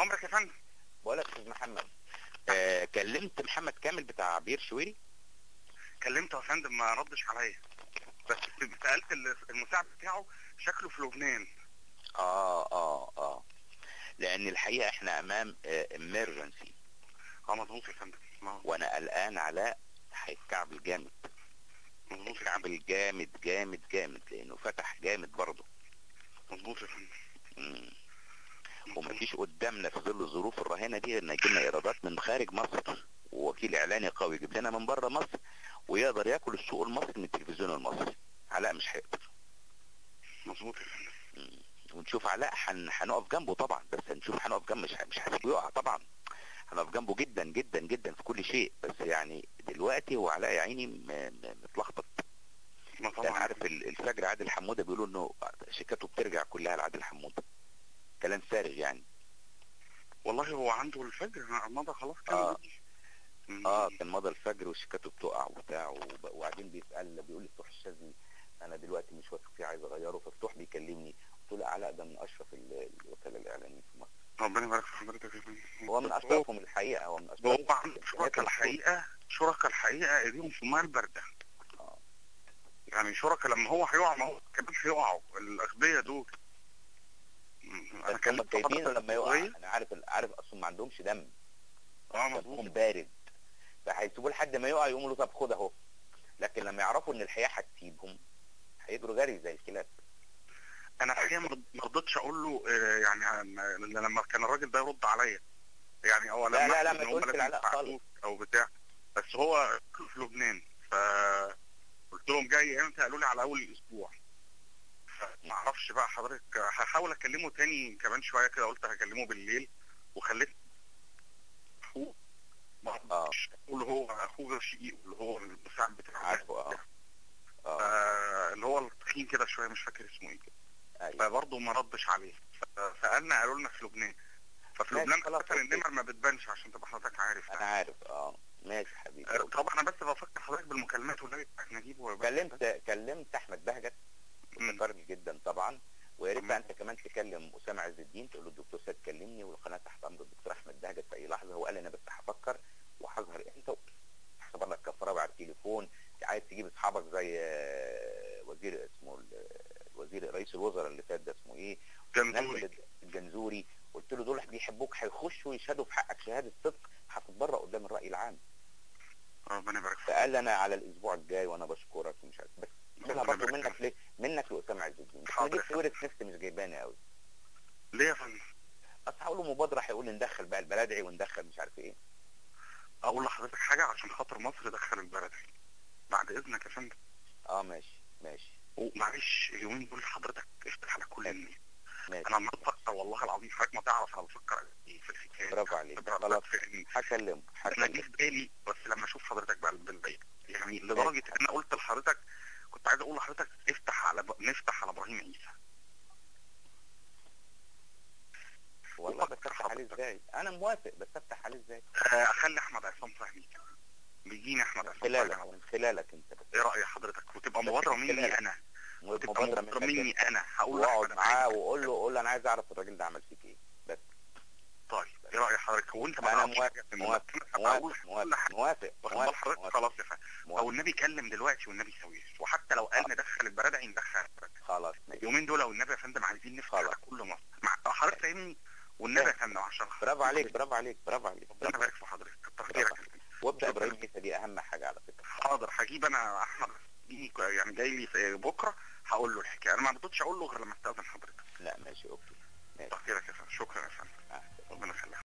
امرك يا فندم. بقول لك استاذ محمد، كلمت محمد كامل بتاع بير شويري؟ كلمته يا فندم ما ردش عليا، بس سالت المساعد بتاعه شكله في لبنان. لان الحقيقه احنا امام امرجنسي. مظبوط يا فندم. وانا قلقان علاء هيتكعبل جامد. مظبوط هيتكعبل جامد جامد جامد لانه فتح جامد برضه. مظبوط يا فندم. ومفيش قدامنا في ظل الظروف الرهينه دي ان يجي لنا ايرادات من خارج مصر، ووكيل اعلاني قوي يجيب لنا من بره مصر ويقدر ياكل السوق المصري من التلفزيون المصري. علاء مش هيقدر. مظبوط يا فندم. ونشوف علاء هنقف جنبه طبعا، بس هنقف جنبه، مش هسيبه يقع طبعا. هنقف جنبه جدا جدا جدا في كل شيء، بس يعني دلوقتي هو علاء يا عيني متلخبط. طبعا عارف الفجر عادل حموده بيقولوا انه شيكاته بترجع كلها لعادل حموده. كلام فارغ يعني. والله هو عنده الفجر مضى خلاص كان كان مضى الفجر وشيكاته بتقع وبتاع، وبعدين بيقول لي فتوح الشاذلي انا دلوقتي مش واثق فيه عايز اغيره. ففتوح بيكلمني قلت له علاء ده من اشرف الوكلاء الاعلاميين في مصر. ربنا يبارك في حضرتك يا فندم. هو من اشرفهم الحقيقه، هو من اشرفهم. هو عنده شركاء الحقيقه ايديهم في الماء البارده. يعني شركاء لما هو هيقع ما هو كمان هيقعوا الاغبياء دول. انا كلمت جايبينه لما يقع. انا عارف اصلا ما عندهمش دم. مظبوط. بارد، فهيسيبوه لحد ما يقع يقوموا له طب خد اهو. لكن لما يعرفوا ان الحياه هتسيبهم هيجروا جري زي الكلاب. انا الحقيقه ما رضيتش اقول له يعني لما كان الراجل ده يرد عليا يعني هو لما لا ما تقولش العلاء خالص او بتاع، بس هو في لبنان. فقلت لهم جاي امتى؟ قالوا لي على اول الاسبوع. ما اعرفش بقى حضرتك، هحاول اكلمه تاني كمان شويه كده. قلت هكلمه بالليل وخليت اخوه اللي هو اخوه شقيق اللي هو المساعد بتاعه عارفه اللي هو التخين كده شويه مش فاكر اسمه ايه كده. أيوة. فبرضه ما ردش عليه. فسالنا قالوا لنا في لبنان. ففي لبنان مثلا النمر ما بتبانش عشان تبقى حضرتك عارف. انا عارف. ماشي حبيبي. طبعا انا بس بفكر حضرتك بالمكالمات والنبي بتاعت نجيب. كلمت احمد بهجت وشكرني جدا طبعا. ويا ريت انت كمان تكلم اسامه عز الدين تقول له الدكتور سيد كلمني والقناه تحت امر الدكتور احمد بهجت في اي لحظه. هو قال انا بس هفكر وهظهر امتى. هحسب لك كفاره على التليفون. عايز تجيب اصحابك زي وزير اسمه وزير رئيس الوزراء اللي فات ده اسمه ايه؟ الجنزوري. قلت له دول بيحبوك هيخشوا يشهدوا في حقك شهاده صدق هتتبرأ قدام الراي العام. ربنا يبارك فيك. فقال انا على الاسبوع الجاي وانا بشكرك ومش عارف بس انا برضه منك ليه؟ منك لاسامه عز الدين. انا جبت صوره نفسي مش جايباني قوي. ليه يا فندم؟ اصل هقول له مبادره هيقول لي ندخل بقى البلدعي وندخل مش عارف ايه. اقول لحضرتك حاجه عشان خاطر مصر دخل البلدعي بعد اذنك يا فندم. ماشي. ومعلش اليومين دول حضرتك افتح على كل الناس. ماشي. انا النهارده بفكر والله العظيم حضرتك ما تعرف انا بفكر ايه في الحكايه. برافو عليك. خلاص هكلمه. انا جه في بالي بس لما اشوف حضرتك بقى بالبيت يعني لدرجه ان انا قلت لحضرتك كنت عايز اقول لحضرتك نفتح على ابراهيم عيسى. والله بس افتح عليه ازاي؟ انا موافق بس افتح عليه ازاي؟ اخلي احمد عصام فهمي بيجيني احمد عصام من خلالك انت بس. ايه راي حضرتك؟ وتبقى مبادره مني انا. مبادره مني انا هقول واقعد معاه واقول له انا عايز اعرف الراجل ده عمل فيك ايه بس. طيب ايه راي حضرتك؟ هو انت انا موافق خلاص يا فندم. او النبي كلم دلوقتي والنبي سويه. وحتى لو قال ندخل البلدعي ندخل البلدعي. خلاص اليومين دول لو النبي يا فندم عايزين نفتح على كل مصر حضرتك فاهمني. والنبي يا فندم عشان برافو عليك. ربنا يبارك في حضرتك. كتر خيرك. وابدا ابراهيم عيسى دي اهم حاجه على فكره. حاضر هجيب انا احمد يعني جاي لي بكره هقول له الحكايه. انا ما رضيتش اقول له غير لما استاذن حضرتك. لا ماشي اوكي. كتر خيرك يا فندم. شكرا يا فندم. ربنا يخليك.